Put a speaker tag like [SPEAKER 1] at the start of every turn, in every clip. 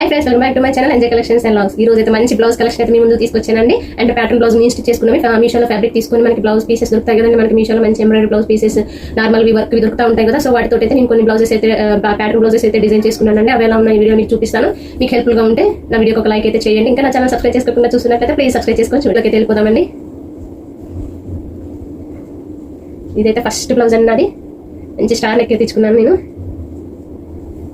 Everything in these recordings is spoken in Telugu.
[SPEAKER 1] Friends, welcome back to my channel enjoy collections and vlogs. ఈ రోజు అయితే మంచి బ్లౌజ్ కలెక్షన్ అయితే మీ ముందు తీసుకొచ్చానండి. అండ్ ప్యాటర్న్ బ్లౌజ్ నేను స్టిచ్ చేసుకున్నాం. మీషోలో ఫ్యాబ్రిక్ తీసుకొని మనకి బ్లౌజ్ పీసెస్ దొరుకుతాయి కదండి. మనకి మీషోలో మంచి embroidery blouse pieces normal work దొరుకుతా ఉంటాయి కదా. సో వాటితో అయితే నేను కొన్ని బ్లౌజెస్ అయితే ప్యాటర్న్ బ్లౌజెస్ అయితే డిజైన్ చేసుకున్నానండి. అవి ఎలా ఉన్నాయి వీడియో మీకు చూపిస్తాను. మీకు హెల్ప్ఫుల్ గా ఉంటే నా వీడియోకి ఒక లైక్ అయితే చేయండి. ఇంకా నా ఛానల్ సబ్స్క్రైబ్ చేసుకోకుండా చూస్తున్నట్లయితే ప్లీజ్ సబ్స్క్రైబ్ చేసుకొని వీడియోకి అయితే వెళ్ళిపోదామండి. ఇదైతే ఫస్ట్ బ్లౌజ్ అన్నది మంచి స్టార్ నెక్ తెచ్చుకున్నాను నేను.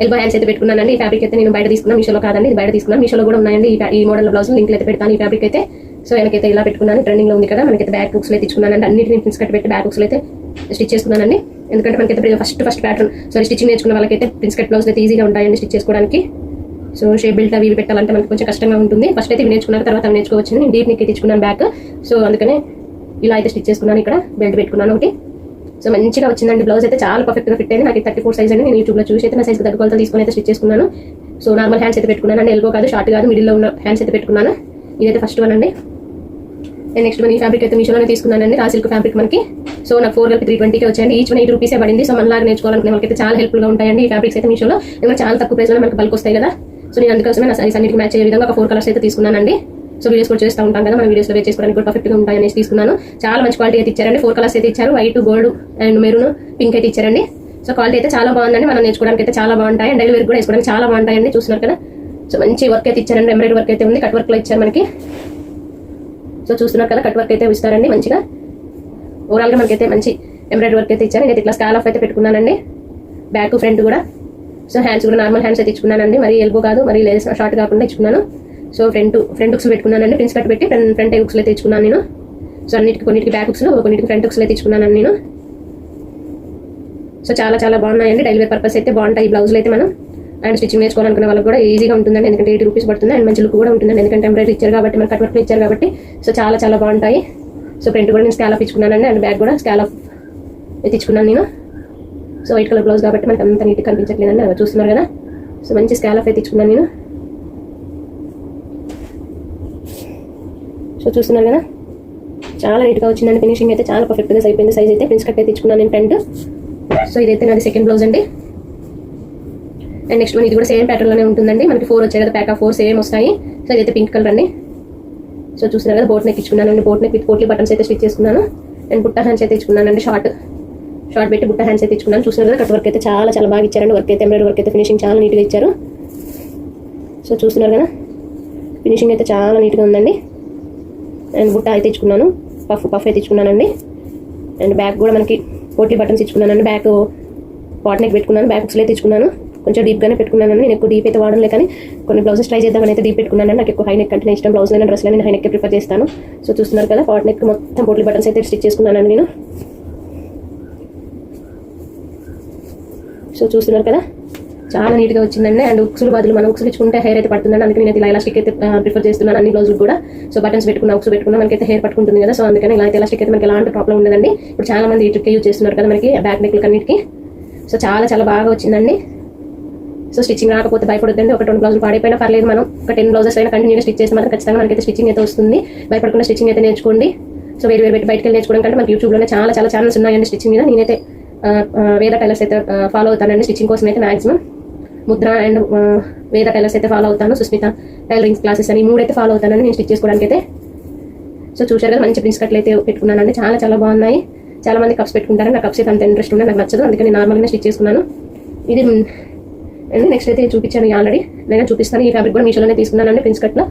[SPEAKER 1] ఎల్బో హ్యాండ్స్ అయితే పెట్టుకున్నానండి. ఈ ఫ్యాబ్రిక్ అయితే నేను బయట తీసుకున్నాను, మీషోలో కాదండి, ఇది బయట తీసుకున్నాను. మీషోలో కూడా ఉన్నాయండి ఈ మోడల్ బ్లౌజ్, లింక్ అయితే పెడతాను. ఈ ఫ్యాబ్రిక్ అయితే సో వెనకైతే ఇలా పెట్టుకున్నాను. ట్రెండింగ్ లో ఉంది కదా. మనకైతే బ్యాక్ బుక్స్ అయితే ఇచ్చుకున్నానండి. అన్నిటిని ప్రిన్స్ కట్ పెట్టి బ్యాక్ బుక్స్ అయితే స్టిచ్ చేసుకున్నానండి. ఎందుకంటే మనకైతే ఫస్ట్ ప్యాటర్న్ స్టిచ్చింగ్ నేర్చుకున్న వాళ్ళకైతే ప్రిన్స్ కట్ బ్లౌజ్ అయితే ఈజీగా ఉంటాయండి స్టిచ్ చేసుకోవడానికి. సో షేప్ బెల్ట్ అవి పెట్టాలంటే మనకి కొంచెం కష్టంగా ఉంటుంది. ఫస్ట్ అయితే ఇవి నేర్చుకున్నాను, తర్వాత అవి నేర్చుకోవచ్చు. నేను డీప్ నెక్ తెచ్చుకున్నాను బ్యాక్. సో అందుకనే ఇలా అయితే స్టిచ్ చేసుకున్నాను. ఇక్కడ బెల్ట్ పెట్టుకున్నాను ఒకటి. సో మంచిగా వచ్చిందండి. బ్లౌజ్ అయితే చాలా పర్ఫెక్ట్ గా ఫిట్ అయింది. నాకు 34 సైజ్ అండి. నేను యూట్యూబ్ లో చూసి అయితే నా సైజ్ తగ్గ కొలతలు తీసుకొని అయితే స్టిచ్ చేసుకున్నాను. సో నార్మల్ హ్యాండ్స్ అయితే పెట్టుకున్నాను అండి. ఎల్బో కాదు, షార్ట్ కాదు, మిడిల్ లో ఉన్న హ్యాండ్స్ అయితే పెట్టుకున్నాను. ఇదైతే ఫస్ట్ వన్ అండి. నేను నెక్స్ట్ వన్ ఈ ఫ్యాబ్రిక్ అయితే మీషోలోనే తీసుకున్నానండి. రా సిల్క్ ఫ్యాబ్రిక్ మనకి. సో నాకు 4 కలిపి 320 వచ్చాయండి. ఈచ్ 8 రూపీసే పడింది. సో మనలాగా నేర్చుకోవాలనుకునే వాళ్ళకి అయితే చాలా హెల్ప్ఫుల్ గా ఉంటాయండి ఈ ఫ్యాబ్రిక్స్ అయితే మీషోలో. ఎందుకంటే చాలా తక్కువ ప్రైస్ లో మనకి బల్క్ వస్తాయి కదా. సో నేను అందుకోసమే నా సైజ్ అన్నిటికి మ్యాచ్ అయ్యే విధంగా ఒక 4 కలర్స్ అయితే తీసుకున్నానండి. సో వీడియోస్ కూడా చేస్తూ ఉంటాం కదా, మన వీడియోస్ లో వేర్ చేసుకోవడానికి కూడా పర్ఫెక్ట్ గా ఉంటాయని తీసుకున్నాను. చాలా మంచి క్వాలిటీ అయితే ఇచ్చారండి. 4 కలర్స్ అయితే ఇచ్చారు. White, gold and maroon, pink అయితే ఇచ్చారండి. సో క్వాలిటీ అయితే చాలా బాగుందండి. మనం నేర్చుకోవడానికి అయితే చాలా బాగుంటాయి. అండ్ డైలీ వేర్ కూడా వేసుకోవడానికి చాలా బాగుంటాయండి. చూస్తున్నారు కదా. సో మంచి వర్క్ అయితే ఇచ్చారండి. ఎంబ్రాయిడరీ వర్క్ అయితే ఉంది. కట్ వర్క్ లో ఇచ్చారు మనకి. సో చూస్తున్నారు కదా, కట్ వర్క్ అయితే ఇస్తారండి మంచిగా. ఓవరాల్ గా మనకైతే మంచి ఎంబ్రాయిడరీ వర్క్ అయితే ఇచ్చారు. నేను ఇట్లా స్కాలఫ్ అయితే పెట్టుకున్నానండి. బ్యాక్ ఫ్రంట్ కూడా. సో హ్యాండ్స్ కూడా నార్మల్ హ్యాండ్స్ అయితే ఇచ్చుకున్నానండి. మరి ఎల్బో కాదు, మరి లేస్ షార్ట్ కాకుండా ఇచ్చుకున్నాను. సో ఫ్రంట్ హుక్స్ పెట్టుకున్నానండి. ప్రిన్స్ కట్ పెట్టి ఫ్రంట్ హుక్స్ అయితే ఇచ్చుకున్నాను నేను. సో కొన్నిటికి బ్యాక్ హుక్స్, కొన్నిటికి ఫ్రంట్ హుక్స్ అయితే ఇచ్చుకున్నాను నేను. సో చాలా బాగున్నాయండి. డైలీ వేర్ పర్పస్ అయితే బాగుంటాయి ఈ బ్లౌజులు అయితే. మనం అండ్ స్టిచ్చింగ్ నేర్చుకోవాలనుకున్న వాళ్ళకి కూడా ఈజీగా ఉంటుందండి. ఎందుకంటే 80 రూపీస్ పడుతుంది. అండ్ మంచి లుక్ కూడా ఉంటుందండి. ఎందుకంటే ఎంబ్రాయిడరీ ఇచ్చారు కాబట్టి, మన కట్ వర్క్ ఇచ్చారు కాబట్టి. సో చాలా బాగుంటాయి. సో ఫ్రంట్ కూడా నేను స్కాలప్ ఇచ్చుకున్నానండి. అండ్ బ్యాక్ కూడా స్కాలప్ అయితే ఇచ్చుకున్నాను నేను. సో వైట్ కలర్ బ్లౌజ్ కాబట్టి మనకి అంత నీట్గా కనిపించట్లేదండి. అలా చూస్తున్నారు కదా. సో మంచి స్కాలప్ అయితే ఇచ్చుకున్నాను నేను. సో చూస్తున్నారు కదా, చాలా నీట్గా వచ్చిందండి. ఫినిషింగ్ అయితే చాలా పర్ఫెక్ట్గా అయిపోయింది. సైజ్ అయితే ప్రిన్స్ కట్ అయితే ఇచ్చుకున్నాను నేను ఫ్రంట్. సో ఇదైతే నాది సెకండ్ బ్లౌజ్ అండి. అండ్ నెక్స్ట్ వన్ ఇది కూడా సేమ్ ప్యాటర్న్లోనే ఉంటుందండి. మనకి 4 వచ్చాయి కదా, ప్యాక్ ఆఫ్ 4 సేమ్ వస్తాయి. సో ఇదైతే పింక్ కలర్ అండి. సో చూస్తున్నారు కదా, బోట్ నెక్ ఇచ్చుకున్నానండి. Boat neck with potli buttons అయితే స్టిచ్ చేసుకున్నాను. అండ్ బుట్ట హ్యాండ్స్ అయితే ఇచ్చుకున్నానండి. షార్ట్ పెట్టి బుట్ట హ్యాండ్స్ అయితే ఇచ్చుకున్నాను. చూస్తున్నారు కదా, కట్ వర్క్ అయితే చాలా బాగా ఇచ్చారండి. వర్క్ అయితే ఎంబ్రాయిడరీ వర్క్ అయితే ఫినిషింగ్ చాలా నీట్గా ఇచ్చారు. సో చూస్తున్నారు కదా, ఫినిషింగ్ అయితే చాలా నీట్గా ఉందండి. అండ్ బుట్ట అయితే ఇచ్చుకున్నాను. పఫ్ అయితే ఇచ్చుకున్నానండి. అండ్ బ్యాక్ కూడా మనకి పోట్లీ బటన్స్ ఇచ్చుకున్నానండి. బ్యాక్ పాట్ నెక్ పెట్టుకున్నాను. బ్యాక్ హుక్స్లో అయితే ఇచ్చుకున్నాను. కొంచెం డీప్గానే పెట్టుకున్నాను. నేను ఎక్కువ డీప్ అయితే వాడలే, కానీ కొన్ని బ్లౌజెస్ ట్రై చేద్దామని అయితే డీప్ పెట్టుకున్నాను. నాకు ఎక్కువ హై నెక్ అంటే ఇష్టం. బ్లౌజ్ అయినా డ్రెస్లో నేను హై నెక్ ప్రిఫర్ చేస్తాను. సో చూస్తున్నారు కదా, పాట్ నెక్ మొత్తం పోట్లీ బటన్స్ అయితే స్టిచ్ చేసుకున్నానండి నేను. సో చూస్తున్నారు కదా, చాలా నీట్గా వచ్చిందండి. అండ్ హుక్స్లు బదులు మనం హుక్స్ ఇచ్చుకుంటే హెయిర్ అయితే పడుతుందండి. అందుకని నేను ఇలా ఎలాస్టిక్ అయితే ప్రిఫర్ చేస్తున్నాను అన్ని బ్లౌజులు కూడా. సో బటన్స్ పెట్టుకున్నా, హుక్స్ పెట్టుకున్నా మనకైతే హెయిర్ పట్టుకుంటుంది కదా. సో అందుకని ఇలా అయితే ఎలాస్టిక్ అయితే మనకి ఎలాంటి ప్రాబ్లం ఉండదండి. ఇప్పుడు చాలా మంది ఈ ట్రిక్ యూజ్ చేస్తున్నారు కదా మనకి బ్యాక్ నెక్లకి అన్నిటికీ. సో చాలా బాగా వచ్చిందండి. సో స్టిచ్చింగ్ రాకపోతే భయపడొద్దండి. ఒక 2 బ్లౌజులు పాడైపోయినా పర్లేదు. మనం ఒక 10 బ్లౌజెస్ అయినా కంటిన్యూగా స్టిచ్ చేస్తే మాత్రం ఖచ్చితంగా మనకైతే స్టిచ్చింగ్ అయితే వస్తుంది. భయపడకుండా స్టిచ్చింగ్ అయితే నేర్చుకోండి. సో వేరు పెట్టి బయటకి వెళ్ళి నేర్చుకోవడం కంటే మనకి యూట్యూబ్లోనే చాలా ఛానల్స్ ఉన్నాయండి స్టిచ్చింగ్ మీద. నేనైతే వేద టైలర్స్ అయితే ఫాలో అవుతానండి స్టిచ్చింగ్ కోసం అయితే. మాక్సిమం ముద్ర అండ్ వేద టైలర్స్ అయితే ఫాలో అవుతాను. సుస్మిత టైలరింగ్ క్లాసెస్ అని 3 అయితే ఫాలో అవుతానండి నేను స్టిచ్ చేసుకోవడానికి అయితే. సో చూశారు కదా, మంచి ప్రిన్స్ కట్లు అయితే పెట్టుకున్నానండి. చాలా బాగున్నాయి. చాలా మంది కప్స్ పెట్టుకుంటారు. నాకు కప్స్ అయితే అంత ఇంట్రెస్ట్ ఉండే, నాకు నచ్చదు. అందుకని నేను నార్మల్గానే స్టిచ్ చేసుకున్నాను. ఇది అండ్ నెక్స్ట్ అయితే చూపించాను ఆల్రెడీ, నేను చూపిస్తాను. ఈ ఫ్యాబ్రిక్ కూడా మీషోలోనే తీసుకున్నానండి ప్రిన్స్ కట్లో.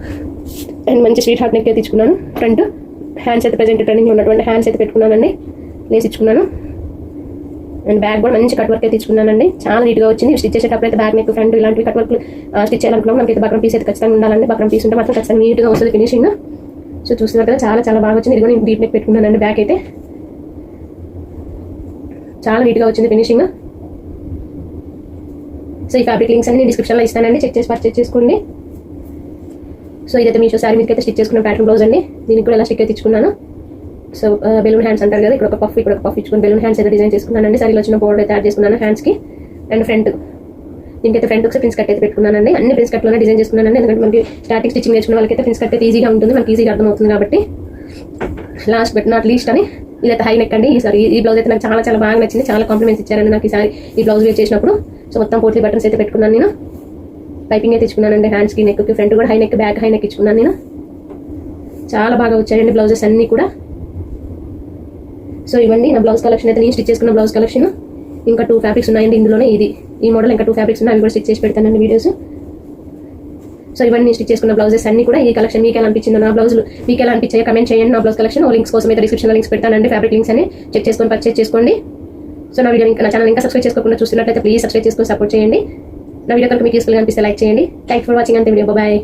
[SPEAKER 1] అండ్ మంచి స్వీట్ హార్ట్ నెక్ అయితే తీసుకున్నాను. ఫ్రంట్ హ్యాండ్స్ అయితే ప్రెజెంట్ ట్రెండింగ్ ఉన్నటువంటి హ్యాండ్స్ అయితే పెట్టుకున్నానండి. లేస్ ఇచ్చుకున్నాను. అండ్ బ్యాక్ కూడా మంచి కట్ వర్క్ అయితే ఇచ్చుకున్నానండి. చాలా నీట్గా వచ్చింది. స్టిచ్ చేసేటప్పుడు అయితే బ్యాక్ నెక్, ఫ్రంట్ ఇలాంటివి కట్ వర్క్ స్టిచ్ చేయాలనుకున్నాం. మనకి అయితే బక్రం పీస్ అయితే ఖచ్చితంగా ఉండాలండి. బక్రం పీస్ ఉంటే మాత్రం ఖచ్చితంగా నీట్గా వస్తుంది ఫినిషింగ్. సో చూస్తున్నారు కదా, చాలా బాగా వచ్చింది. ఇది కూడా నేను డీప్ నెక్ పెట్టుకున్నానండి. బ్యాక్ అయితే చాలా నీట్గా వచ్చింది ఫినిషింగ్. సో ఈ ఫ్యాబ్రిక్ లింక్స్ అన్ని డిస్క్రిప్షన్లో ఇస్తానండి, చెక్ చేసి పర్చేస్ చేసుకోండి. సో ఇదైతే మీషో శారీ మీదకి అయితే స్టిచ్ చేసుకున్న ప్యాటర్న్ బ్లౌజ్ అండి. దీనికి కూడా ఎలా స్టిక్ అయితే ఇచ్చుకున్నాను. సో బెలూన్ హ్యాండ్స్ అంటారు కదా, ఇక్కడ ఒక పఫ్ ఇచ్చుకుని బెలూన్ హ్యాండ్స్ అయితే డిజైన్ చేసుకున్నానండి. సారీలో వచ్చిన బోర్డర్ అయితే యాడ్ చేసుకున్నాను హ్యాండ్స్కి. అండ్ ఫ్రంట్ దీనికైతే ఫ్రంట్ హుక్స్ ప్రిన్స్ కట్ అయితే పెట్టుకున్నానండి. అన్ని ప్రిన్స్ కట్లోనే డిజైన్ చేసుకున్నానండి. ఎందుకంటే మనకి స్టార్టింగ్ స్టిచ్చింగ్ నేర్చుకున్న వాళ్ళకైతే ప్రిన్స్ కట్ అయితే ఈజీగా ఉంటుంది, మనకి ఈజీగా అర్థమవుతుంది కాబట్టి. లాస్ట్ బట్ నాట్ లీస్ట్ అని ఇదైతే హై నెక్ అండి. ఈ బ్లౌజ్ అయితే నాకు చాలా బాగా నచ్చింది. చాలా కాంప్లిమెంట్స్ ఇచ్చారండి నాకు ఈసారి ఈ బ్లౌజ్ వేర్ చేసినప్పుడు. సో మొత్తం పోట్లీ బటన్స్ అయితే పెట్టుకున్నాను నేను. పైపింగే తెచ్చుకున్నానండి. హ్యాండ్స్కి, నెక్కి, ఫ్రంట్ కూడా high neck, back high neck ఇచ్చుకున్నాను నేను. చాలా బాగా వచ్చాయండి బ్లౌజెస్ అన్నీ కూడా. సో ఇవ్వండి నా బ్లౌజ్ కలెక్షన్ అయితే, నేను స్టిచ్ చేసుకున్న బ్లౌజ్ కలెక్షన్. ఇంకా 2 ఫ్యాబ్రిక్స్ ఉన్నాయండి ఇందులోనే. ఈ మోడల్ ఇంకా 2 ఫ్యాబ్రిక్స్ ఉన్నాయి, అవి కూడా స్టిచ్ చేసి పెడతానండి వీడియోస్. సో ఇవన్నీ నేను స్టిచ్ చేసుకున్న బ్లౌజెస్ అన్ని కూడా. ఈ కలెక్షన్ మీకు ఎలా అనిపించిందో, నా బ్లౌజులు మీకు ఎలా అనిపించాయో కమెంట్ చేయండి. నా బ్లౌజ్ కలెక్షన్ లింక్స్ కోసం అయితే డిస్క్రిప్షన్లో లింక్స్ పెడతానండి, ఫ్యాబ్రిక్ లింక్స్ అని చెక్ చేసుకొని పర్చేస్ చేసుకోండి. సో నా వీడియో ఇంకా, నా ఛానల్ ఇంకా సబ్స్క్రైబ్ చేసుకోకుండా చూస్తున్నట్లయితే ప్లీజ్ సబ్స్క్రైబ్ చేసుకొని సపోర్ట్ చేయండి. నా వీడియో కనుక మీకు యూస్ఫుల్గా అనిపిస్తే లైక్ చేయండి. థ్యాంక్ ఫర్ వాచింగ్ అంతే వీడియో. బాయ్.